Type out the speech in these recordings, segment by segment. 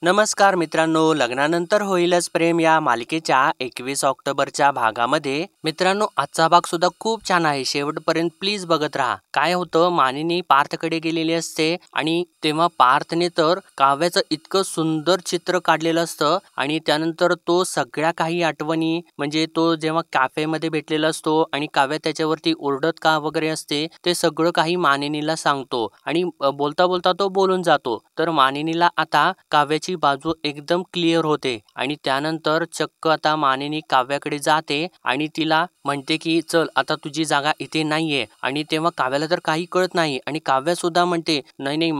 नमस्कार मित्रांनो, लग्नानंतर होईलच प्रेम या मालिकेच्या 21 ऑक्टोबरच्या भागामध्ये मित्रांनो आजचा भाग सुद्धा खूप छान आहे. शेवटपर्यंत प्लीज बघत राहा. काय होतं, मानिनी पार्थकडे गेलेली असते आणि तेव्हा पार्थने तर काव्याचं इतकं सुंदर चित्र काढलेलं असतं आणि त्यानंतर तो सगळ्या काही आठवणी म्हणजे तो जेव्हा कॅफेमध्ये भेटलेला असतो आणि काव्या त्याच्यावरती ओरडत का वगैरे असते ते सगळं काही मानिनीला सांगतो आणि बोलता बोलता तो बोलून जातो. तर मानिनीला आता काव्याची बाजू एकदम क्लिअर होते आणि त्यानंतर चक्क आता मानिनी काव्याकडे जाते आणि तिला म्हणते की चल आता तुझी जागा इथे नाहीये. आणि तेव्हा काव्याला तर काही कळत नाही आणि काव्या सुद्धा म्हणते नाही नाही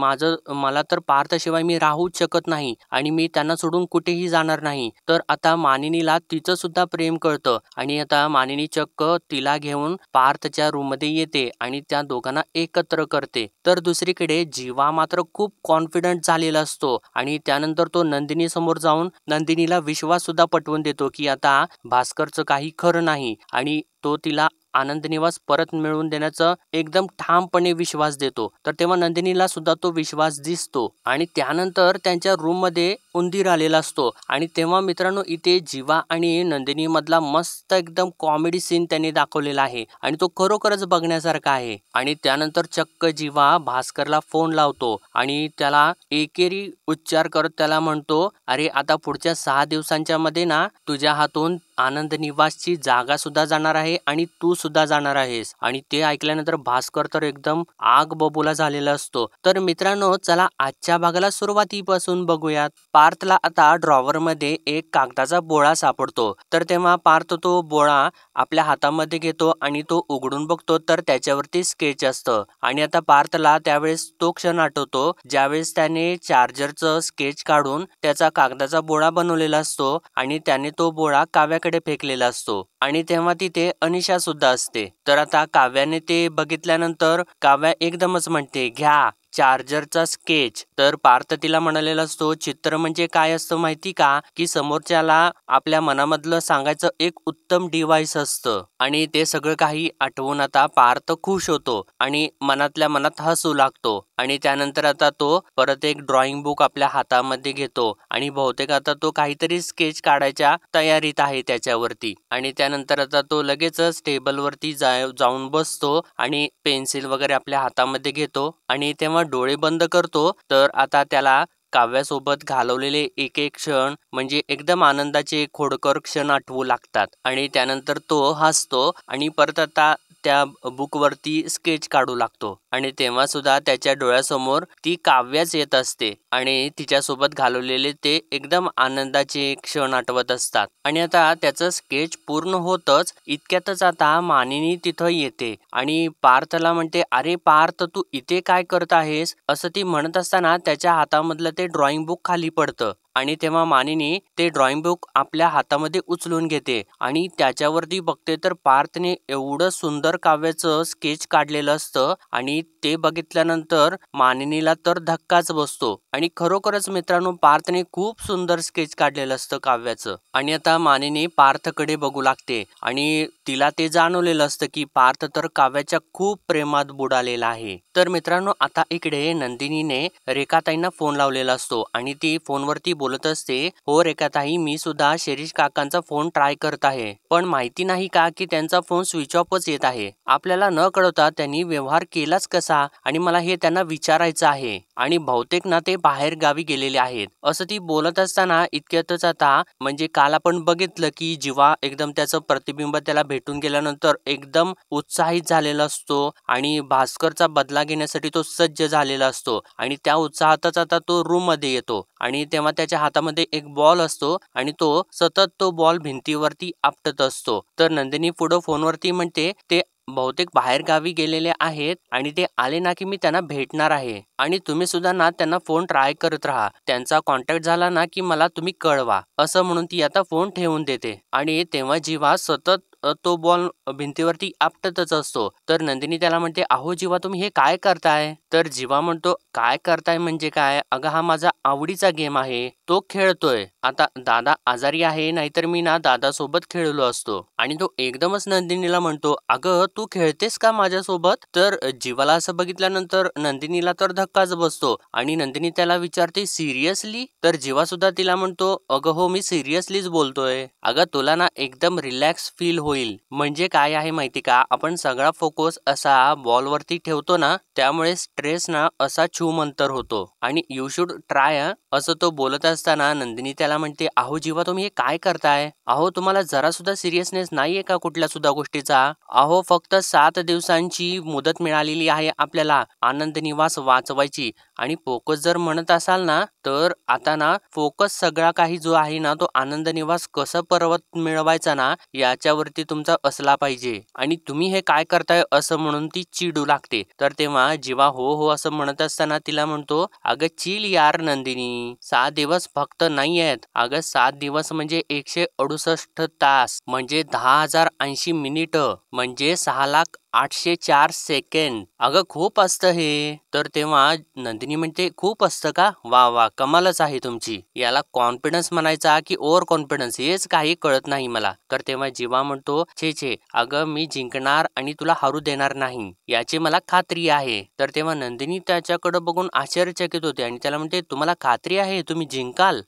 मला तर पार्थशिवाय मी राहूच शकत नाही आणि मी त्यांना सोडून कुठेही जाणार नाही. तर आता मानिनीला तिचं सुद्धा प्रेम कळतं आणि आता मानिनी चक्क तिला घेऊन पार्थच्या रूम मध्ये येते आणि त्या दोघांना एकत्र करते. तर दुसरीकडे जीवा मात्र खूप कॉन्फिडंट झालेला असतो आणि त्यानंतर तो नंदिनी समोर जाऊन नंदिनीला विश्वास सुद्धा पटवून देतो की आता भास्करचं काही खरं नाही आणि तो तिला आनंद निवास परत मिळवून देण्याचा एकदम ठामपणे विश्वास देतो. तर तेव्हा नंदिनीला सुद्धा तो विश्वास दिसतो आणि त्यानंतर त्यांच्या रूम मध्ये उंदीर आलेला असतो आणि तेव्हा मित्रांनो इथे जीवा आणि नंदिनी मधला मस्त एकदम कॉमेडी सीन त्यांनी दाखवलेला आहे आणि तो खरोखरच बघण्यासारखा आहे. आणि त्यानंतर चक्क जीवा भास्करला फोन लावतो आणि त्याला एकेरी उच्चार करत त्याला म्हणतो, अरे आता पुढच्या 6 दिवसांच्या मध्ये ना तुझ्या हातून आनंद निवासची जागा सुद्धा जाणार आहे आणि तू सुद्धा जाणार आहेस. आणि ते ऐकल्यानंतर भास्कर तर एकदम आग बबूला झालेला असतो. तर मित्रांनो चला आजच्या भागाला सुरुवातीपासून बघूयात. पार्थला आता ड्रॉवर मध्ये एक कागदाचा बोळा सापडतो. तर तेव्हा पार्थ तो बोळा आपल्या हातामध्ये घेतो आणि तो उघडून बघतो तर त्याच्यावरती स्केच असतं. आणि आता पार्थला त्यावेळेस तो क्षण आठवतो ज्यावेळेस त्याने चार्जरचं स्केच काढून त्याचा कागदाचा बोळा बनवलेला असतो आणि त्याने तो बोळा काव्याकडे फेकलेला असतो आणि तेव्हा तिथे अनिशा सुद्धा असते. तर आता काव्याने ते बघितल्यानंतर काव्या एकदमच म्हणते घ्या चार्जरचा स्केच. तर पार्थ तिला म्हणालेला असतो चित्र म्हणजे काय असतं माहिती का, की समोरच्याला आपल्या मनामधलं सांगायचं एक उत्तम डिव्हाइस असतं. आणि ते सगळं काही आठवून आता पार्थ खुश होतो आणि मनातल्या मनात हसू लागतो. आणि त्यानंतर आता तो परत एक ड्रॉइंग बुक आपल्या हातामध्ये घेतो आणि बहुतेक आता तो काहीतरी स्केच काढायच्या तयारीत आहे त्याच्यावरती. आणि त्यानंतर आता तो लगेचच टेबलवरती जाऊन बसतो आणि पेन्सिल वगैरे आपल्या हातामध्ये घेतो आणि तेव्हा डोळे बंद करतो. तर आता त्याला काव्यासोबत घालवलेले एक एक क्षण म्हणजे एकदम आनंदाचे खोडकर क्षण आठवू लागतात. आणि त्यानंतर तो हसतो आणि परत आता त्या बुकवरती स्केच काढू लागतो आणि तेव्हा सुद्धा त्याच्या डोळ्यासमोर ती काव्याच येत असते आणि तिच्यासोबत घालवलेले ते एकदम आनंदाचे क्षण आठवत असतात. आणि आता त्याचं स्केच पूर्ण होतच इतक्यातच आता मानिनी तिथं येते आणि पार्थला म्हणते अरे पार्थ तू इथे काय करत आहेस, असं ती म्हणत असताना त्याच्या हातामधलं ते ड्रॉइंग बुक खाली पडतं आणि तेव्हा मानिनी ते ड्रॉइंग बुक आपल्या हातामध्ये उचलून घेते आणि त्याच्यावरती बघते तर पार्थने एवढं सुंदर काव्याचं स्केच काढलेलं असतं आणि ते बघितल्यानंतर मानिनीला तर धक्काच बसतो. आणि खरोखरच मित्रांनो पार्थने खूप सुंदर स्केच काढलेलं असतं काव्याचं. आणि आता मानिनी पार्थकडे बघू लागते आणि तिला ते जाणवलेलं असतं की पार्थ तर काव्याच्या खूप प्रेमात बुडालेला आहे. तर मित्रांनो आता इकडे नंदिनीने रेखाताईंना फोन लावलेला असतो आणि ती फोनवरती बोलत असते, हो रेखाताई मी सुद्धा शिरीष काकांचा फोन ट्राय करत आहे पण माहिती नाही का की त्यांचा फोन स्विच ऑफच येत आहे. आपल्याला न कळता त्यांनी व्यवहार केलाच कसा आणि मला हे त्यांना विचारायचं आहे आणि बहुतेक ना ते बाहेर गावी गेलेले आहेत, असं ती बोलत असताना इतक्यातच आता म्हणजे काल आपण बघितलं की जीवा एकदम त्याचं प्रतिबिंब त्याला भेटून गेल्यानंतर एकदम उत्साहित झालेला असतो आणि भास्करचा बदला घेण्यासाठी तो सज्ज झालेला असतो आणि त्या उत्साहातच आता तो रूम मध्ये येतो आणि तेव्हा त्याच्या हातामध्ये एक बॉल असतो आणि तो सतत तो बॉल भिंतीवरती आपटत असतो. तर नंदिनी पुढं फोनवरती म्हणते ते बहुतेक बाहेर गावी गेलेले आहेत आणि ते आले ना की मी त्यांना भेटणार आहे आणि तुम्ही सुद्धा ना त्यांना फोन ट्राय करत राहा, त्यांचा कॉन्टॅक्ट झाला ना की मला तुम्ही कळवा, असं म्हणून ती आता फोन ठेवून देते. आणि तेव्हा जीवा सतत तो बॉल भिंतीवरती आपटतच असतो. तर नंदिनी त्याला म्हणते, "अहो जीवा, तुम्ही हे काय करताय?" तर जीवा म्हणतो, "काय करताय म्हणजे काय? अगं हा माझा आवडीचा गेम आहे. तो खेळतोय. आता दादा आजारी आहे, नाहीतर मी ना दादासोबत खेळलो असतो." आणि तो एकदमच नंदिनीला म्हणतो, "अगं तू खेळतेस का माझ्यासोबत?" तर जीवाला असं बघितल्यानंतर नंदिनीला तर धक्काच बसतो आणि नंदिनी त्याला विचारते, "सिरियसली?" तर जीवा सुद्धा तिला म्हणतो, "अगं हो, मी सिरियसलीच बोलतोय. अगं तुला ना एकदम रिलॅक्स फील होईल." म्हणजे काय आहे माहिती का, आपण सगळा फोकस असा बॉलवरती ठेवतो ना, त्यामुळे स्ट्रेस ना असा छूमंतर होतो आणि यू शुड ट्राय असं तो बोलत असताना नंदिनी त्याला म्हणते, "अहो जीवा, तुम्ही हे काय करताय? अहो तुम्हाला जरा सुद्धा सिरियसनेस नाहीये का कुठल्या सुद्धा गोष्टीचा? अहो फक्त 7 दिवसांची मुदत मिळालेली आहे आपल्याला आनंद निवास वाचवायची आणि फोकस जर म्हणत असाल ना, तर आता ना फोकस सगळा काही जो आहे ना, तो आनंद निवास कसं परत मिळवायचा ना, याच्यावरती तुमचा असला पाहिजे आणि तुम्ही हे काय करताय?" असं म्हणून ती चिडू लागते. तर तेव्हा जीवा हो हो असं म्हणत असताना तिला म्हणतो, "अगं चिल यार नंदिनी, 7 दिवस फक्त नाही आहेत. अगं 7 दिवस म्हणजे 168 तास म्हणजे 10,080 मिनिटं म्हणजे 6,0804 सेकंड. अगं खूप असतं हे." तर तेव्हा नंदिनी म्हणते, "खूप असतं का? वा वा, कमालच आहे तुमची. याला कॉन्फिडन्स म्हणायचा की ओव्हर कॉन्फिडन्स हेच काही कळत नाही मला." तर तेव्हा जीवा म्हणतो, "छे छे, अगं मी जिंकणार आणि तुला हरू देणार नाही याची मला खात्री आहे." तर तेव्हा नंदिनी त्याच्याकडे बघून आश्चर्यचकित होते आणि त्याला म्हणते, "तुम्हाला खात्री आहे तुम्ही जिंकाल?"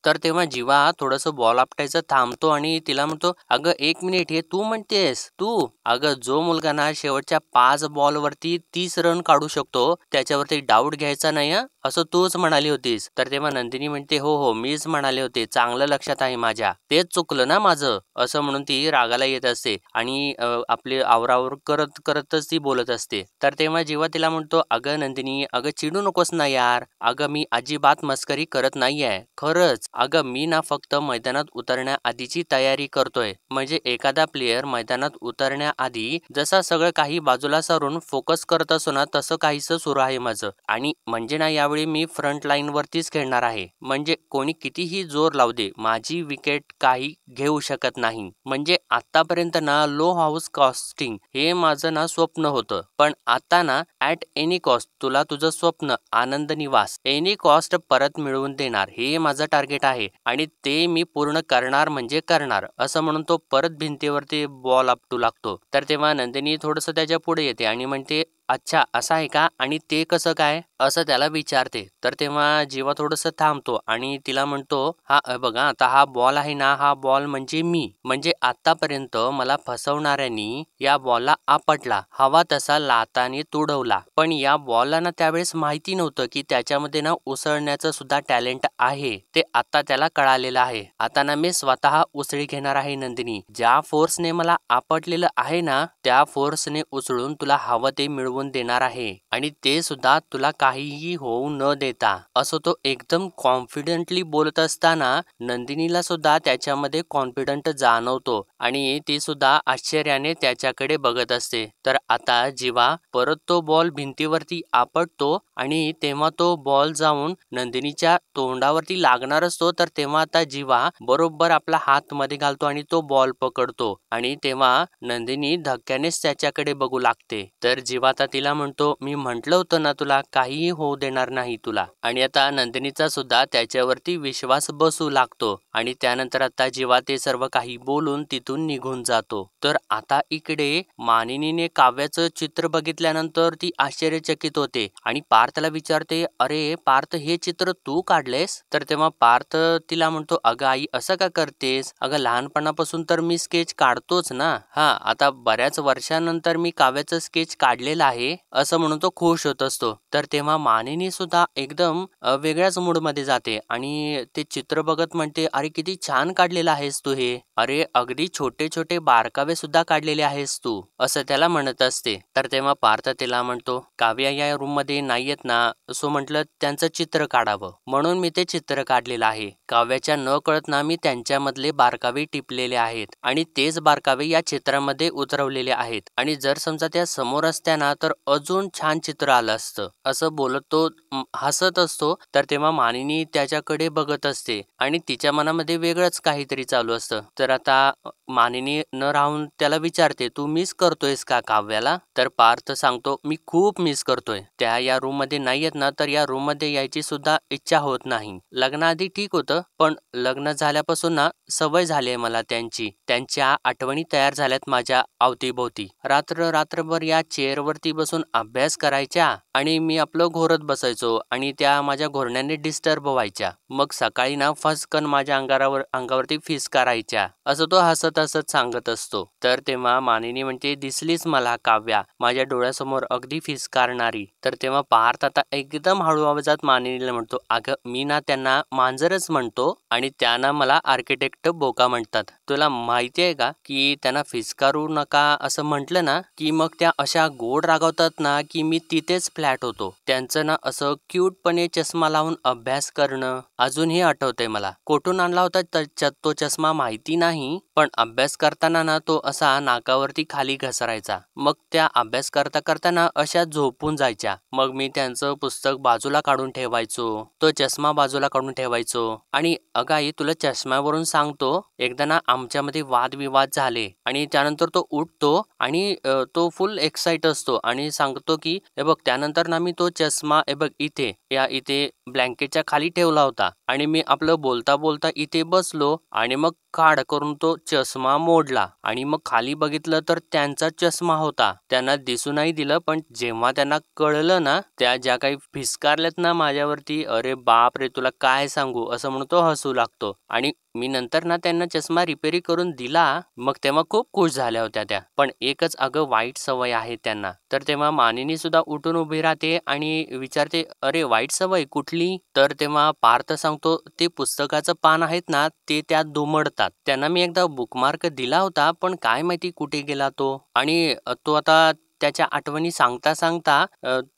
तर तेव्हा जीवा थोडंसं बॉल आपटायचं थांबतो आणि तिला म्हणतो, "अगं 1 मिनिट, हे तू म्हणतेस तू? अगं जो मुलगा ना शेवटच्या 5 बॉलवरती 30 रन काढू शकतो त्याच्यावरती डाऊट घ्यायचा नाही हं, असं तूच म्हणाली होतीस." तर तेव्हा नंदिनी म्हणते, "हो हो, मीच म्हणाले होते, चांगलं लक्षात आहे माझ्या. तेच चुकलं ना माझं." असं म्हणून ती रागाला येत असते आणि आपली आवरावर करत करतच ती बोलत असते. तर तेव्हा जीवा तिला म्हणतो, "अगं नंदिनी, अगं चिडू नकोस ना यार. अगं मी अजिबात मस्करी करत नाहीये. खरंच. अगं मी ना फक्त मैदानात उतरण्याआधीची तयारी करतोय. म्हणजे एखादा प्लेयर मैदानात उतरण्याआधी जसा सगळं काही बाजूला सारून फोकस करत असतो ना, तसं काहीसं सुरू आहे माझं. आणि म्हणजे ना यावेळी मी फ्रंट लाईन वरतीच खेळणार आहे. म्हणजे कोणी कितीही जोर लावू दे, माझी विकेट काही घेऊ शकत नाही. म्हणजे आतापर्यंत ना लो हाऊस कॉस्टिंग हे माझं ना स्वप्न होतं. पण आता ना ॲट एनी कॉस्ट तुला तुझं स्वप्न आनंद निवास एनी कॉस्ट परत मिळवून देणार हे माझं टार्गेट आहे आणि ते मी पूर्ण करणार म्हणजे करणार." असं म्हणून तो परत भिंतीवरती बॉल आपटू लागतो. तर तेव्हा नंदिनी थोडंसं त्याच्या पुढे येते आणि म्हणते, "अच्छा असं आहे का? आणि ते कसं काय?" असं त्याला विचारते. तर तेव्हा जीवा थोडंसं थांबतो आणि तिला म्हणतो, "हा बघा आता हा बॉल आहे ना, हा बॉल म्हणजे मी. म्हणजे आतापर्यंत मला फसवणाऱ्यांनी या बॉलला आपटला, हवा तसा लाथाने तुडवला. पण या बॉलला ना त्यावेळेस माहिती नव्हतं की त्याच्यामध्ये ना उसळण्याचं सुद्धा टॅलेंट आहे. ते आता त्याला कळालेलं आहे. आता ना मी स्वतः उसळी घेणार आहे नंदिनी. ज्या फोर्सने मला आपटलेलं आहे ना, त्या फोर्सने उचलून तुला हवं ते मिळवून देणार आहे आणि ते सुद्धा तुला काहीही होऊ न देता." असं तो एकदम कॉन्फिडेंटली बोलत असताना नंदिनीला सुद्धा त्याच्यामध्ये कॉन्फिडंट जाणवतो आणि ती सुद्धा आश्चर्याने त्याच्याकडे बघत असते. तर आता जीवा परत तो बॉल भिंतीवरती आपटतो आणि तेव्हा तो बॉल जाऊन नंदिनीच्या तोंडावरती लागणार असतो. तर तेव्हा आता जीवा बरोबर आपला हात मध्ये घालतो आणि तो बॉल पकडतो आणि तेव्हा नंदिनी धक्क्यानेच त्याच्याकडे बघू लागते. तर जीवा आता तिला म्हणतो, "मी म्हंटल होतं ना तुला, काहीही होऊ देणार नाही तुला." आणि आता नंदिनीचा सुद्धा त्याच्यावरती विश्वास बसू लागतो आणि त्यानंतर आता जीवा ते सर्व काही बोलून तिथून निघून जातो. तर आता इकडे मानिनीने काव्याचं चित्र बघितल्यानंतर ती आश्चर्यचकित होते आणि पार्थला विचारते, "अरे पार्थ, हे चित्र तू काढलेस?" तर तेव्हा पार्थ तिला म्हणतो, "अगं आई, असं का करतेस? अगं लहानपणापासून तर मी स्केच काढतोच ना. हा आता बऱ्याच वर्षानंतर मी काव्याचं स्केच काढलेलं आहे." असं म्हणून तो खुश होत असतो. तर तेव्हा मानिनी सुद्धा एकदम वेगळ्याच मूडमध्ये जाते आणि ते चित्र बघत म्हणते, "अरे किती छान काढलेलं आहेस तू हे. अरे अगदी छोटे छोटे बारकावे सुद्धा काढलेले आहेस तू." असं त्याला म्हणत असते. तर तेव्हा पार्थ तिला म्हणतो, "काव्या या रूम मध्ये नाहीयेत ना, सो म्हटलं त्यांचं चित्र काढावं म्हणून मी ते चित्र काढलेलं आहे. काव्याच्या न कळत ना मी त्यांच्यामधले बारकावे टिपलेले आहेत आणि तेच बारकावे या चित्रामध्ये उतरवलेले आहेत आणि जर समजा त्या समोर असत्या ना तर अजून छान चित्र आलं असतं." असं असं बोलत तो हसत असतो. तर तेव्हा मानिनी त्याच्याकडे बघत असते आणि तिच्या मनामध्ये वेगळंच काहीतरी चालू असतं. तर आता मानिनी न राहून त्याला विचारते, "तू मिस करतोयस का काव्याला?" तर पार्थ सांगतो, "मी खूप मिस करतोय. त्या या रूममध्ये नाही आहेत ना, तर या रूममध्ये यायची सुद्धा इच्छा होत नाही. लग्नाआधी ठीक होतं, पण लग्न झाल्यापासून ना सवय झाली आहे मला त्यांची. त्यांच्या आठवणी तयार झाल्यात माझ्या अवतीभोवती. रात्रभर या चेअरवरती बसून अभ्यास करायच्या आणि मी आपलं घोरत बसायचो आणि त्या माझ्या घोरण्याने डिस्टर्ब व्हायच्या. मग सकाळी ना फसकन माझ्या अंगावरती फिसकारायच्या." असं तो हसत हसत सांगत असतो. तर तेव्हा मानिनी म्हणते, "दिसलीच मला काव्या, माझ्या डोळ्यासमोर अगदी फिसकारणारी." तर तेव्हा पार्थ आता एकदम हळू आवाजात मानिनीला म्हणतो, "अगं मी ना त्यांना मांजरच म्हणतो आणि त्यांना मला आर्किटेक्ट बोका म्हणतात. तुला माहिती आहे का की त्यांना फिसकारू नका असं म्हटलं ना की मग त्या अशा गोड रागावतात ना की मी तिथेच फ्लॅट होतो. त्यांचं ना असं क्यूटपणे चष्मा लावून अभ्यास करणं अजूनही आठवतंय मला. कुठून आणला होता तो चष्मा माहिती नाही, पण अभ्यास करताना ना तो असा नाकावरती खाली घसरायचा. मग त्या अभ्यास करता करताना अशा झोपून जायच्या. मग मी त्यांचं पुस्तक बाजूला काढून ठेवायचो, तो चष्मा बाजूला काढून ठेवायचो आणि अगं आई तुला चष्म्यावरून सांगतो, एकदा ना आमच्यामध्ये वादविवाद झाले आणि त्यानंतर तो उठतो आणि तो फुल एक्साइट असतो आणि सांगतो की हे बघ त्यानंतर ना मी तो चष्मा हे बघ इथे ब्लँकेटच्या खाली ठेवला होता आणि मी आपलं बोलता बोलता इथे बसलो आणि मग काढ करून तो चष्मा मोडला आणि मग खाली बघितलं तर त्यांचा चष्मा होता. त्यांना दिसू नाही दिलं, पण जेव्हा त्यांना कळलं ना त्या ज्या काही फिसकारल्यात ना माझ्यावरती, अरे बाप रे तुला काय सांगू असं म्हणून तो हसू लागतो आणि मी नंतर ना त्यांना चष्मा रिपेअरी करून दिला. मग तेव्हा खूप खुश झाल्या होत्या त्या. पण एकच अगं वाईट सवय आहे त्यांना. तर तेव्हा मानिनी सुद्धा उठून उभी राहते आणि विचारते, "अरे वाईट सवय कुठली?" तर तेव्हा पार्थ सांगतो, "ते पुस्तकाचं पान आहेत ना ते त्यात दुमडतात. त्यांना मी एकदा बुकमार्क दिला होता, पण काय माहिती कुठे गेला तो." आणि तो आता त्याच्या आठवणी सांगता सांगता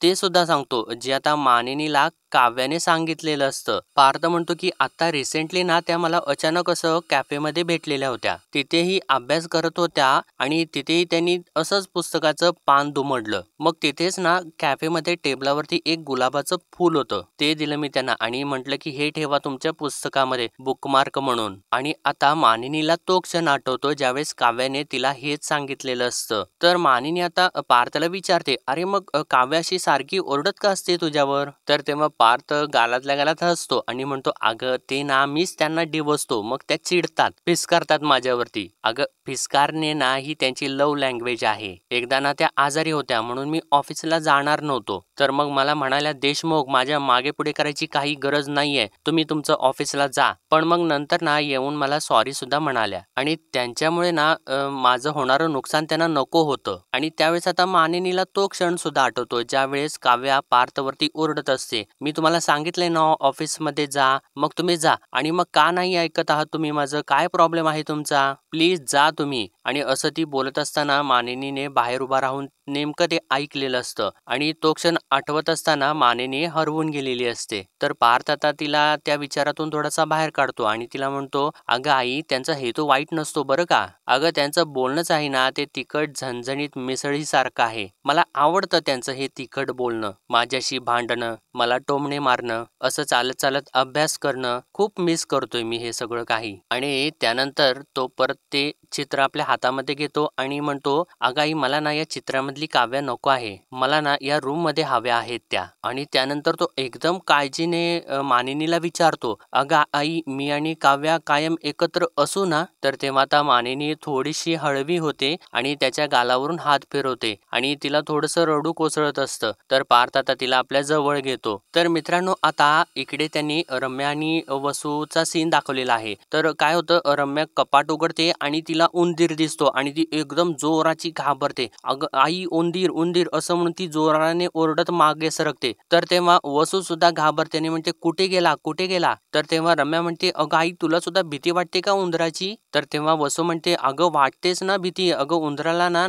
ते सुद्धा सांगतो जे आता मानिनीला काव्याने सांगितलेलं असतं. पार्थ म्हणतो की आता रिसेंटली ना त्या मला अचानक असं कॅफेमध्ये भेटलेल्या होत्या. तिथेही अभ्यास करत होत्या आणि तिथेही त्यांनी असंच पुस्तकाचं पान दुमडलं. मग तिथेच ना कॅफेमध्ये टेबलावरती एक गुलाबाचं फूल होतं. ते दिलं मी त्यांना आणि म्हटलं की हे ठेवा तुमच्या पुस्तकामध्ये बुकमार्क म्हणून. आणि आता मानिनीला तो क्षण आठवतो ज्यावेळेस काव्याने तिला हेच सांगितलेलं असतं. तर मानिनी आता पार्थला विचारते, "अरे मग काव्याशी सारखी ओरडत का असते तुझ्यावर?" तर तेव्हा पार्थ गालातल्या गालात हसतो आणि म्हणतो, "अगं ते ना मीच त्यांना डिवचतो, मग त्या चिडतात, फिसकारतात माझ्यावरती." अगं फिसकारणे ना ही त्यांची लव्ह लँग्वेज आहे. एकदा ना त्या आजारी होत्या म्हणून मी ऑफिसला जाणार नव्हतो. तर मग मला म्हणाल्या, "देशमुख माझ्या मागे पुढे करायची काही गरज नाहीये. तुम्ही तुमचं ऑफिसला जा." पण मग नंतर ना येऊन मला सॉरी सुद्धा म्हणाल्या आणि त्यांच्यामुळे ना माझं होणारं नुकसान त्यांना नको होतं. आणि त्यावेळेस आता मानिनीला तो क्षण सुद्धा आठवतो ज्यावेळेस काव्या पार्थवरती ओरडत असते, "मी तुम्हाला सांगितलंय ना ऑफिसमध्ये जा, मग तुम्ही जा आणि मग का नाही ऐकत आहात तुम्ही माझं? काय प्रॉब्लेम आहे तुमचा? प्लीज जा तुम्ही." आणि असं ती बोलत असताना मानिनीने बाहेर उभा राहून नेमकं ते ऐकलेलं असतं आणि तो क्षण आठवत असताना मानिनी हरवून गेलेली असते. तर पार्थ आता तिला त्या विचारातून थोडासा बाहेर काढतो आणि तिला म्हणतो, "अगं आई त्यांचा हेतू वाईट नसतो बरं का. अगं त्यांचं बोलणंच आहे ना ते तिखट झणझणीत मिसळीसारखं आहे. मला आवडतं त्यांचं हे तिखट बोलणं, माझ्याशी भांडणं, मला टोमणे मारणं, असं चालत चालत अभ्यास करणं. खूप मिस करतोय मी हे सगळं काही." आणि त्यानंतर तो परत ते चित्र आपल्या हातामध्ये घेतो आणि म्हणतो, "अगं आई मला ना या चित्रामधली काव्या नको आहे. मला ना या रूम मध्ये हव्या आहेत त्या." आणि त्यानंतर तो एकदम काळजीने मानिनीला विचारतो, "अगं आई मी आणि काव्या कायम एकत्र असू ना?" तर तेव्हा आता मानिनी थोडीशी हळवी होते आणि त्याच्या गालावरून हात फिरवते आणि तिला थोडंसं रडू कोसळत असतं. तर पार्थ आता तिला आपल्या जवळ घेतो. तर मित्रांनो आता इकडे त्यांनी रम्या आणि वसूचा सीन दाखवलेला आहे. तर काय होतं, रम्या कपाट उघडते आणि तिला उंदीर दिसतो आणि ती एकदम जोराची घाबरते. "अगं आई उंदीर उंदीर" असं म्हणून ती जोराने ओरडत मागे सरकते. तर तेव्हा वसू सुद्धा घाबरते आणि म्हणते, "कुठे गेला कुठे गेला?" तर तेव्हा रम्या म्हणते, "अगं आई तुला सुद्धा भीती वाटते का उंदराची?" तर तेव्हा वसू म्हणते, "अगं वाटतेच ना भीती. अगं उंदराला ना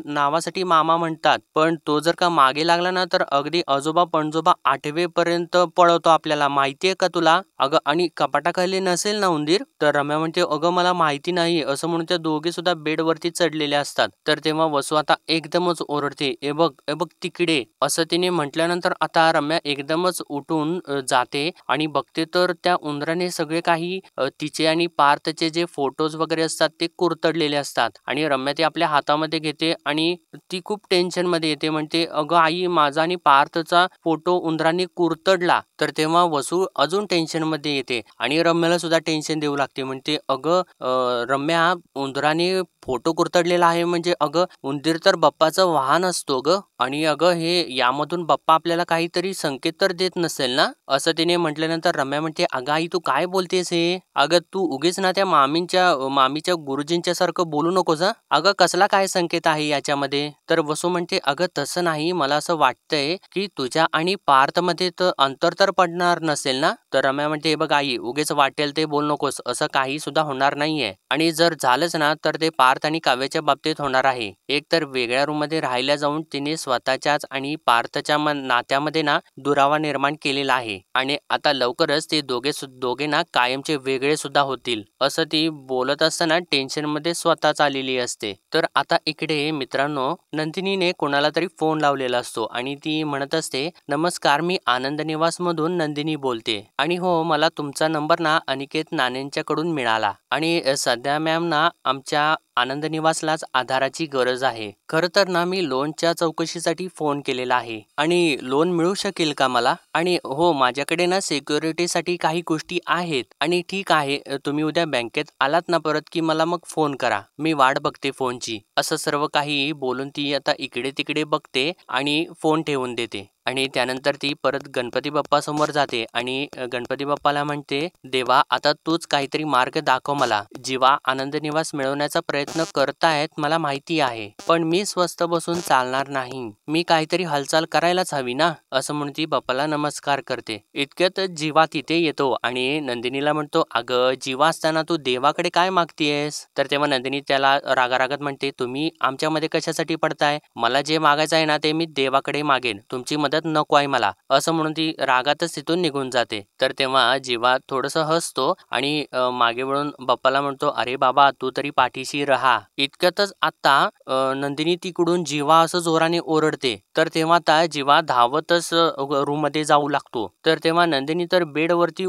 नावासाठी मामा म्हणतात, पण तो जर का मागे लागला ना तर अगदी आजोबा पणजोबा 8वे पर्यंत पळवतो आपल्याला, माहितीये का तुला? अगं आणि कपाटाखाली नसेल ना उंदीर?" तर रम्या म्हणते, "अगं मला माहिती नाही." असं म्हणून त्या दोघे सुद्धा बेडवरती चढलेले असतात. तर तेव्हा वसू आता एकदमच ओरडते, ए बघ ए बघ तिकडे, असं तिने म्हटल्यानंतर आता रम्या एकदमच उठून जाते आणि बघते तर त्या उंदराने सगळे काही तिचे आणि पार्थचे जे फोटोज वगैरे असतात ते कुरतडलेले असतात. आणि रम्या ते आपल्या हातामध्ये घेते आणि ती खूप टेन्शन मध्ये येते. म्हणते, अगं आई, माझा आणि पार्थचा फोटो उंदराने कुरतडला. तर तेव्हा वसू अजून टेन्शन मध्ये येते आणि रम्याला सुद्धा टेन्शन देऊ लागते. म्हणते, अगं रम्या, उंदराने फोटो कुरतडलेला आहे म्हणजे अगं उंदीर तर बाप्पाचं वाहन असतो ग, आणि अगं हे यामधून बाप्पा आपल्याला काहीतरी संकेत तर देत नसेल ना, असं तिने म्हटल्यानंतर रम्या म्हणते, अगं आई तू काय बोलतेस हे, अगं तू उगीच ना त्या मामीच्या गुरुजींच्या सारखं बोलू नकोस हा. अगं कसला काय संकेत आहे याच्यामध्ये. तर वसू म्हणते, अगं तसं नाही, मला असं वाटतंय की तुझ्या आणि पार्थ मध्ये तर अंतर तर पडणार नसेल ना. तर रम्या म्हणते, हे बघ आई, उगीच वाटेल ते बोल नकोस, असं काही सुद्धा होणार नाहीये, आणि जर झालंच ना तर ते पार्थ आणि काव्याच्या बाबतीत होणार आहे. एक तर वेगळ्या रूम मध्ये राहायला जाऊन तिने स्वतःच्याच आणि पार्थच्या नात्यामध्ये ना दुरावा निर्माण केलेला आहे, आणि आता लवकरच ते दोघे ना कायमचे वेगळे सुद्धा होतील, असं ती बोलत असताना टेन्शन मध्ये स्वतःच आलेली असते. तर आता इकडे मित्रांनो, नंदिनीने कोणाला तरी फोन लावलेला असतो आणि ती म्हणत असते, नमस्कार, मी आनंद निवास मधून नंदिनी बोलते, आणि हो, मला तुमचा नंबर ना अनिकेत नानेंच्याकडून मिळाला, आणि सध्या मॅम ना आमच्या आनंद निवासलाच आधाराची गरज आहे. खरं तर ना मी लोनच्या चौकशीसाठी फोन केलेला आहे, आणि लोन मिळू शकेल का मला, आणि हो, माझ्याकडे ना सिक्युरिटीसाठी काही गोष्टी आहेत, आणि ठीक आहे, तुम्ही उद्या बँकेत आलात ना परत की मला मग फोन करा, मी वाट बघते फोनची, असं सर्व काही बोलून ती आता इकडे तिकडे बघते आणि फोन ठेवून देते. आणि त्यानंतर ती परत गणपती बाप्पा समोर जाते आणि गणपती बाप्पाला म्हणते, देवा, आता तूच काहीतरी मार्ग दाखव मला. जीवा आनंद निवास मिळवण्याचा प्रयत्न करतायत मला माहिती आहे, पण मी स्वस्थ बसून चालणार नाही, मी काहीतरी हालचाल करायलाच हवी ना, असं म्हणून ती बाप्पाला नमस्कार करते. इतक्यात जीवा तिथे येतो आणि नंदिनीला म्हणतो, अगं जीवा असताना तू देवाकडे काय मागतेयस. तर तेव्हा नंदिनी त्याला रागारागत म्हणते, तुम्ही आमच्यामध्ये कशासाठी पडताय, मला जे मागायचं आहे ना ते मी देवाकडे मागेन, तुमची मदत नको आहे मला, असं म्हणून ती रागातच तिथून निघून जाते. तर तेव्हा जीवा थोडस हसतो आणि मागे वळून बाप्पाला म्हणतो, अरे बाबा, तू तरी पाठीशी राहा. इतक्यातच आता नंदिनी तिकडून जीवा असं जोराने ओरडते. तर तेव्हा त्या जीवा धावतच रूम मध्ये जाऊ लागतो. तर तेव्हा नंदिनी तर बेडवरती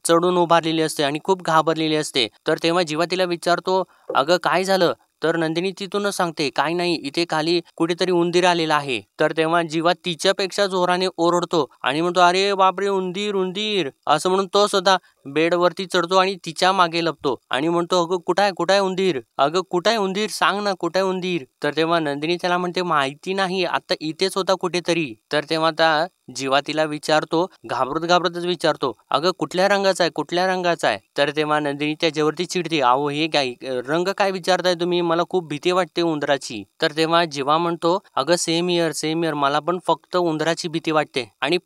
चढून उभारलेली असते आणि खूप घाबरलेली असते. तर तेव्हा जीवा तिला विचारतो, अगं काय झालं. तर नंदिनी तिथूनच सांगते, काय नाही, इथे खाली कुठेतरी उंदीर आलेला आहे. तर तेव्हा जीवा तिच्यापेक्षा जोराने ओरडतो आणि म्हणतो, अरे बापरे, उंदीर उंदीर, असं म्हणून तो सुद्धा बेडवरती चढतो आणि तिच्या मागे लपतो आणि म्हणतो, अगं कुठाय उंदीर, अगं कुठाय उंदीर, सांग ना कुठाय उंदीर. तर तेव्हा नंदिनी त्याला म्हणते, माहिती नाही, आता इथेच होता कुठेतरी. तर तेव्हा त्या जीवा तिला विचारतो, घाबरतच विचारतो, अगं कुठल्या रंगाचा आहे. तर तेव्हा नंदिनी त्याच्यावरती चिडते, अहो हे काय रंग काय विचारताय तुम्ही, मला खूप भीती वाटते उंदराची. तर तेव्हा जीवा म्हणतो, अगं सेम इयर, मला पण फक्त उंदराची भीती वाटते, आणि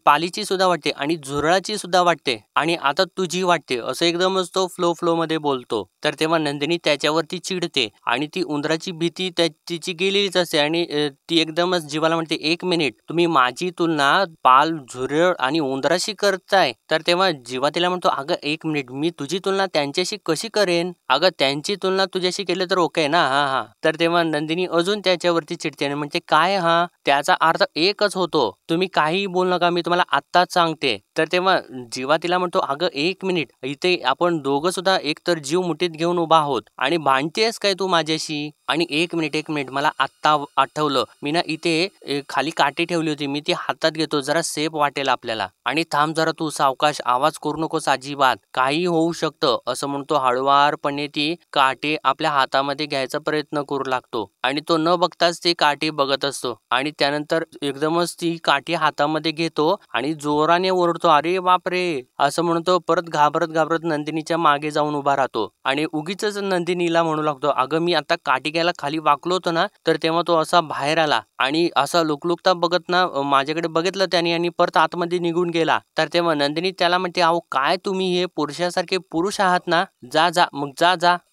पालीची सुद्धा वाटते, आणि झुरळाची सुद्धा वाटते, आणि आता तुझी वाटते, असं एकदमच तो फ्लो मध्ये बोलतो. तर तेव्हा नंदिनी त्याच्यावरती चिडते आणि ती उंदराची भीती तिची गेलेलीच असते, आणि ती एकदमच जीवाला म्हणते, एक मिनिट, तुम्ही माझी तुलना पाल, झुरळ आणि उंदराशी करताय. तर तेव्हा जीवा तिला म्हणतो, अगं एक मिनिट, मी तुझी तुलना त्यांच्याशी कशी करेन, अगं त्यांची तुलना तुझ्याशी केली तर ओके ना. हा. तर तेव्हा नंदिनी अजून त्याच्यावरती चिडते आणि म्हणते, काय हा, त्याचा अर्थ एकच होतो, तुम्ही काही बोलू नका, मी तुम्हाला आत्ताच सांगते. तर तेव्हा जीवा तिला म्हणतो, अगं एक मिनिट, इथे आपण दोघं सुद्धा एकतर जीव मुठीत घेऊन उभा आहोत आणि भांडतेस काय तू माझ्याशी. आणि एक मिनिट, मला आत्ता आठवलं, मी ना इथे खाली काठी ठेवली होती, मी ती हातात घेतो, जरा सेफ वाटेल आपल्याला, आणि थांब जरा, तू सावकाश, आवाज करू नकोस अजिबात, काही होऊ शकतं, असं म्हणतो. हळुवारपणे ती काठी आपल्या हातामध्ये घ्यायचा प्रयत्न करू लागतो, आणि तो न बघताच ती काठी बघत असतो, आणि त्यानंतर एकदमच ती काठी हातामध्ये घेतो आणि जोराने ओरडतो, अरे बापरे, असं म्हणतो. परत घाबरत नंदिनीच्या मागे जाऊन उभा राहतो आणि उगीच नंदिनीला म्हणू लागतो, अगं मी आता काठी घ्यायला खाली वाकलो होतो ना, तर तेव्हा तो असा बाहेर आला आणि असा लुकलुकता बघत ना माझ्याकडे बघितलं त्याने आणि परत आतमध्ये निघून गेला. तर तेव्हा नंदिनी त्याला म्हणते, अहो काय तुम्ही हे पुरुषासारखे पुरुष आहात ना, जा,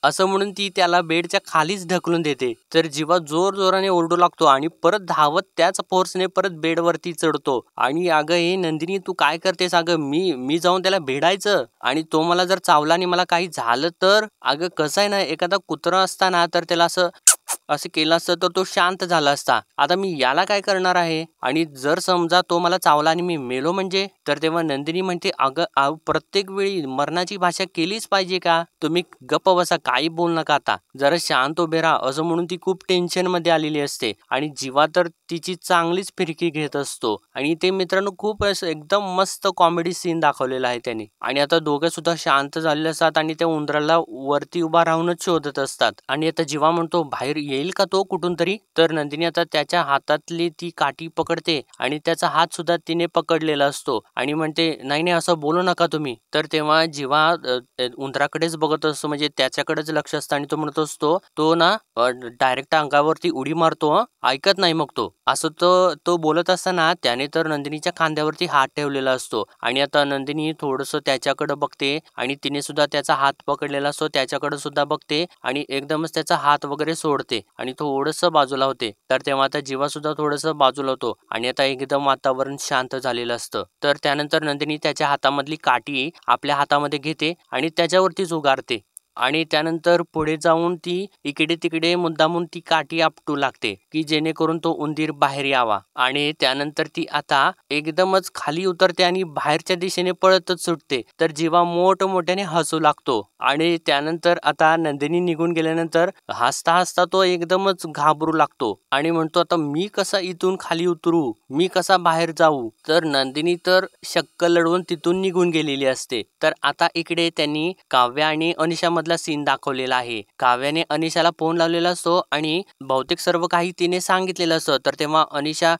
असं म्हणून ती त्याला बेडच्या खालीच ढकलून देते. तर जीवा जोराने ओरडू लागतो आणि परत धावत त्याच फोर्सने परत बेडवरती चढतो, आणि अगं हे नंदिनी तू काय करतेस, अगं मी जाऊन त्याला चावायचं आणि तो मला जर चावला आणि मला काही झालं तर? अगं कसं आहे ना, एखादा कुत्रा असता ना तर त्याला असं असं केलं असतं तर तो शांत झाला असता. आता मी याला काय करणार आहे? आणि जर समजा तो मला चावला आणि मी मेलो म्हणजे? तर तेव्हा नंदिनी म्हणते, "अगं प्रत्येक वेळी मरणाची भाषा केलीच पाहिजे का? तुम्ही गप्प बसा, काही बोलू नका आता. जरा शांत उभे राहा." असं म्हणून ती खूप टेन्शनमध्ये आलेली असते आणि जीवा तर तिची चांगलीच फिरकी घेत असतो आणि ते मित्रांनो खूप असं एकदम मस्त कॉमेडी सीन दाखवलेला आहे त्याने. आणि आता दोघे सुद्धा शांत झालेले असतात आणि त्या उंदराला वरती उभा राहूनच शोधत असतात आणि आता जीवा म्हणतो, "बाहेर येईल का तो कुठून तरी?" तर नंदिनी आता त्याच्या हातातली ती काठी पकडते आणि त्याचा हात सुद्धा तिने पकडलेला असतो आणि म्हणते, "नाही नाही, असं बोलू नका तुम्ही." तर तेव्हा जीवा उंदराकडेच बघत असतो, म्हणजे त्याच्याकडेच लक्ष असतं आणि तो म्हणत असतो, तो ना डायरेक्ट अंगावरती उडी मारतो हं. ऐकत नाही मग तो. असं तो बोलत असताना त्याने तर नंदिनीच्या खांद्यावरती हात ठेवलेला असतो आणि आता नंदिनी थोडंसं त्याच्याकडे बघते आणि तिने सुद्धा त्याचा हात पकडलेला असतो, त्याच्याकडे सुद्धा बघते आणि एकदमच त्याचा हात वगैरे सोडते आणि थोडंसं बाजूला होते. तर तेव्हा आता जीवा सुद्धा थोडंसं बाजूला होतो आणि आता एकदम वातावरण शांत झालेलं असतं. तर त्यानंतर नंदिनी त्याच्या हातामधली काठी आपल्या हातामध्ये घेते आणि त्याच्यावरतीच उगारते आणि त्यानंतर पुढे जाऊन ती इकडे-तिकडे मुद्दामून ती काठी आपटू लागते, की जेणेकरून तो उंदीर बाहेर यावा आणि त्यानंतर ती आता एकदमच खाली उतरते आणि बाहेरच्या दिशेने पळतच सुटते. तर जीवा मोठमोठ्याने हसू लागतो आणि त्यानंतर आता नंदिनी निघून गेल्यानंतर हसता-हसता तो एकदमच घाबरू लागतो आणि म्हणतो, "आता मी कसा इथून खाली उतरू? मी कसा बाहेर जाऊ?" तर नंदिनी तर शक्क लढवून तिथून निघून गेलेली असते. तर आता इकडे त्यांनी काव्या आणि अनिशामधला सीन दाखवलेला आहे. काव्याने अनिशाला फोन लावलेला असतो आणि बहुतेक सर्व काही तिने सांगितलेलं असतं. तर तेव्हा अनिशा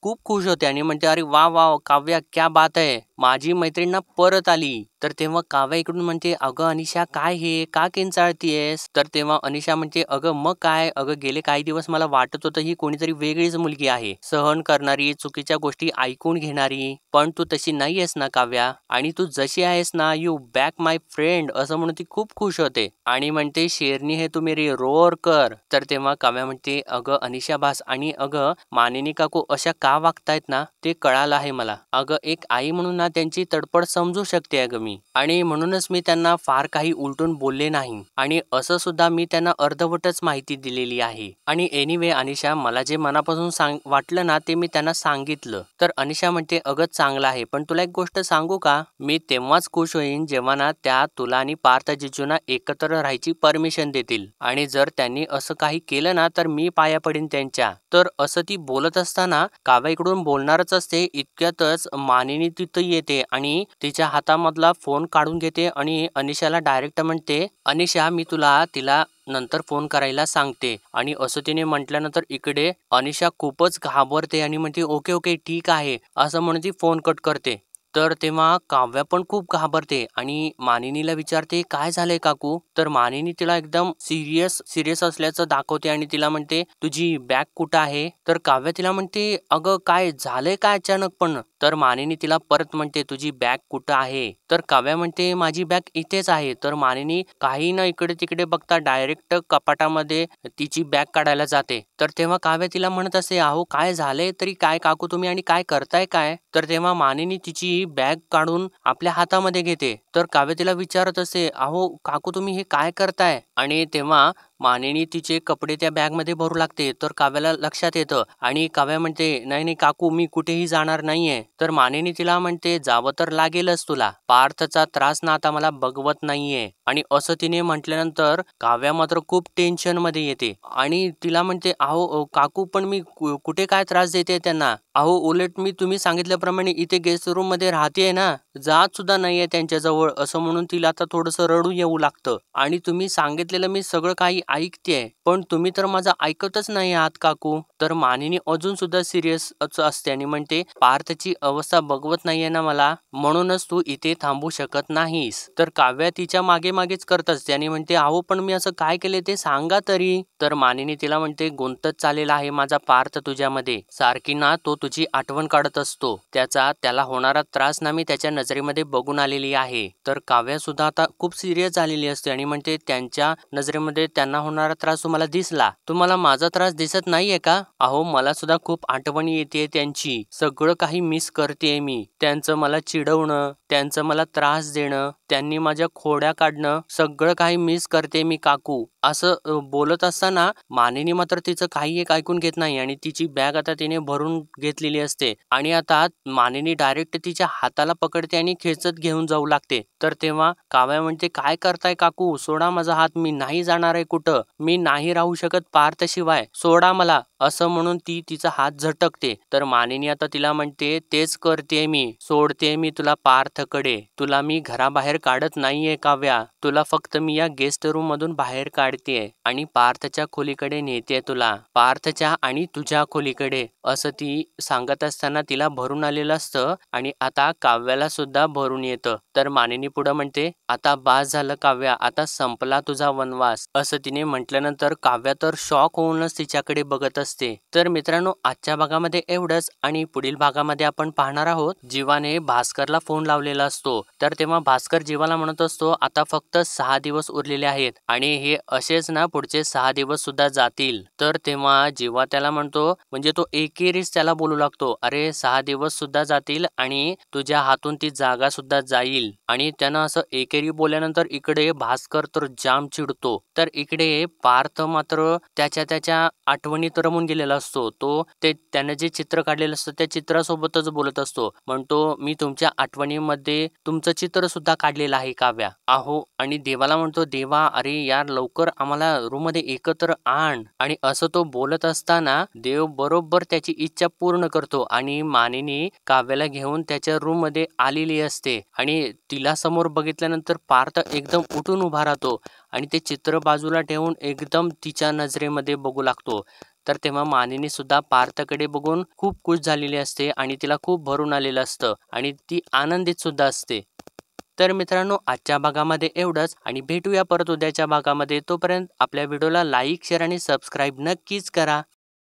खूप खुश होते आणि म्हणते, "अरे वाह! वाह! काव्या क्या बात है! माझी मैत्रीण ना परत आली." तर तेव्हा काव्या इकडून म्हणते, "अगं अनिशा काय हे? का किंचाळतीयेस?" तर तेव्हा अनिशा म्हणते, "अगं मग काय? अगं गेले काही दिवस मला वाटत होतं ही कोणीतरी वेगळीच मुलगी आहे. सहन करणारी, चुकीच्या गोष्टी ऐकून घेणारी. पण तू तशी नाहीयेस ना काव्या आणि तू जशी आहेस ना, यू बॅक माय फ्रेंड." असं म्हणून ती खूप खुश होते आणि म्हणते, "शेरनी है तू मेरी रोअर कर." तर तेव्हा काव्या म्हणते, "अगं अनिशा बास आणि अगं मानिनी काकू अशा का वागतायत ना ते कळालं आहे मला. अगं एक आई म्हणून ना त्यांची तडपड समजू शकते अगं मी आणि म्हणूनच मी त्यांना फार काही उलटून बोलले नाही आणि असं सुद्धा मी त्यांना अर्धवटच माहिती दिलेली आहे. आणि एनिवे अनिशा, मला जे मनापासून वाटलं ना ते मी त्यांना सांगितलं." तर अनिशा म्हणते, "अगं चांगलं आहे, पण तुला एक गोष्ट सांगू का? मी तेव्हाच खुश होईन जेव्हा ना त्या तुला आणि पार्थ जिजूंना एकत्र राहायची परमिशन देतील आणि जर त्यांनी असं काही केलं ना तर मी पाया पडीन त्यांच्या." तर असं ती बोलत असताना काव्या इकडून बोलणारच असते, इतक्यातच मानिनी तिथं येते आणि तिच्या हातामधला फोन काढून घेते आणि अनिशाला डायरेक्ट म्हणते, "अनिशा, मी तिला नंतर फोन करायला सांगते." आणि असं तिने म्हटल्यानंतर इकडे अनिशा खूपच घाबरते आणि म्हणते, "ओके ओके ठीक आहे." असं म्हणून ती फोन कट करते. तर तेव्हा काव्या पण खूप घाबरते आणि मानिनीला विचारते, "काय झालंय काकू?" तर मानिनी तिला एकदम सिरियस असल्याचं दाखवते आणि तिला म्हणते, "तुझी बॅग कुठं आहे?" तर काव्या तिला म्हणते, "अगं काय झालंय काय अचानक पण?" तर मानिनी तिला परत म्हणते, "तुझी बॅग कुठं आहे?" तर काव्या म्हणते, "माझी बॅग इथेच आहे." तर मानिनी काही न इकडे तिकडे बघता डायरेक्ट कपाटामध्ये तिची बॅग काढायला जाते. तर तेव्हा काव्या तिला म्हणत असते, "अहो काय झालंय तरी काय काकू तुम्ही आणि काय करताय काय?" तर तेव्हा मानिनी तिची बॅग काढून आपल्या हातामध्ये घेते. तर काव्या तिला विचारत असते, "अहो काकू तुम्ही हे काय करताय?" आणि तेव्हा मानिनी तिचे कपडे त्या बॅगमध्ये भरू लागते. तर काव्याला लक्षात येतं आणि काव्या म्हणते, "नाही नाही काकू, मी कुठेही जाणार नाहीये." तर मानिनी तिला म्हणते, "जावं तर लागेलच तुला. पार्थचा त्रास ना आता मला बघवत नाहीये." आणि असं तिने म्हटल्यानंतर काव्या मात्र खूप टेन्शन मध्ये येते आणि तिला म्हणते, "अहो काकू, पण मी कुठे काय त्रास देते त्यांना? अहो उलट मी तुम्ही सांगितल्याप्रमाणे इथे गेस्ट रूम मध्ये राहतेय ना, जात सुद्धा नाहीये त्यांच्याजवळ." असं म्हणून तिला आता थोडंसं रडू येऊ लागतं आणि तुम्ही सांगितलेलं मी सगळं काही ऐकतेय, पण तुम्ही तर माझं ऐकतच नाही आहात काकू. तर मानिनी अजून सुद्धा सिरियस असते आणि म्हणते, "पार्थची अवस्था बघवत नाहीये ना मला, म्हणूनच तू इथे थांबू शकत नाहीस." तर काव्या तिच्या मागे मागेच करत असते आणि म्हणते, "अहो पण मी असं काय केले ते सांगा तरी." तर मानिनी तिला म्हणते, "गुंतत चाललेला आहे माझा पार्थ तुझ्यामध्ये. सारखी ना तो तुझी आठवण काढत असतो. त्याला होणारा त्रास ना मी त्याच्या नजरेमध्ये बघून आलेली आहे." तर काव्या सुद्धा आता खूप सिरियस झालेली असते आणि म्हणते त्यांच्या नजरेमध्ये त्यांना होणारा त्रास तुम्हाला दिसला, तुम्हाला माझा त्रास दिसत नाहीये का? अहो मला सुद्धा खूप आठवण येते त्यांची, सगळं काही मिस करते मी. त्यांचं मला चिडवणं, त्यांचं मला त्रास देणं, त्यांनी माझ्या खोड्या काढणं, सगळं काही मिस करते मी काकू. असं बोलत असताना मानिनी मात्र तिचं काही एक ऐकून घेत नाही आणि तिची बॅग आता तिने भरून घेतलेली असते आणि आता मानिनी डायरेक्ट तिच्या हाताला पकडते आणि खेचत घेऊन जाऊ लागते. तर तेव्हा काव्या म्हणते, काय करताय काकू, सोडा माझा हात, मी नाही जाणार आहे कुठं, मी नाही राहू शकत पार्थशिवाय, सोडा मला, असं म्हणून ती तिचा हात झटकते. तर मानिनी आता तिला म्हणते, तेच करते मी, सोडते मी तुला पार्थकडे, तुला मी घराबाहेर काढत नाहीये काव्या, तुला फक्त मी या गेस्ट रूम मधून बाहेर काढतेय आणि पार्थच्या खोलीकडे नेते तुला, पार्थच्या आणि तुझ्या खोलीकडे, असं ती सांगत असताना तिला भरून आलेलं असतं आणि आता काव्याला सुद्धा भरून येतं. तर मानिनी पुढे म्हणते, आता बास झालं काव्या, आता संपला तुझा वनवास, असं तिने म्हटल्यानंतर काव्या तर शॉक होऊनच तिच्याकडे बघत असते. तर मित्रांनो, आजच्या भागामध्ये एवढंच आणि पुढील भागामध्ये आपण पाहणार आहोत जीवाने भास्करला फोन लावलेला असतो. तर तेव्हा भास्कर जीवाला म्हणत असतो, आता फक्त 6 दिवस उरलेले आहेत आणि हे असेच ना पुढचे 6 दिवस सुद्धा जातील. तर तेव्हा जीवा त्याला म्हणतो, म्हणजे तो एकेरीच त्याला बोलू लागतो, अरे 6 दिवस सुद्धा जातील आणि तुझ्या हातून ती जागा सुद्धा जाईल. आणि त्यानं असं एकेरी बोलल्यानंतर इकडे भास्कर तर जाम चिडतो. तर इकडे पार्थ मात्र त्याच्या आठवणीत रमून गेलेला असतो. तो त्याने जे चित्र काढलेलं असतं त्या चित्रासोबतच बोलत असतो. म्हणतो, मी तुमच्या आठवणीमध्ये तुमचं चित्र सुद्धा काढलेलं आहे काव्या. अहो, आणि देवाला म्हणतो, देवा अरे यार लवकर आम्हाला रूम मध्ये एकत्र आण. आणि असं तो बोलत असताना देव बरोबर त्याची इच्छा पूर्ण करतो आणि मानिनी काव्याला घेऊन त्याच्या रूम मध्ये आलेली असते आणि तिला समोर बघितल्यानंतर पार्थ एकदम उठून उभा राहतो आणि ते चित्र बाजूला ठेवून एकदम तिच्या नजरेमध्ये बघू लागतो. तर तेव्हा मानिनी सुद्धा पार्थकडे बघून खूप खुश झालेली असते आणि तिला खूप भरून आलेलं असतं आणि ती आनंदित सुद्धा असते. तर मित्रांनो, आजच्या भागामध्ये एवढंच आणि भेटूया परत उद्याच्या भागामध्ये. तोपर्यंत आपल्या व्हिडिओला लाईक, शेअर आणि सबस्क्राईब नक्कीच करा.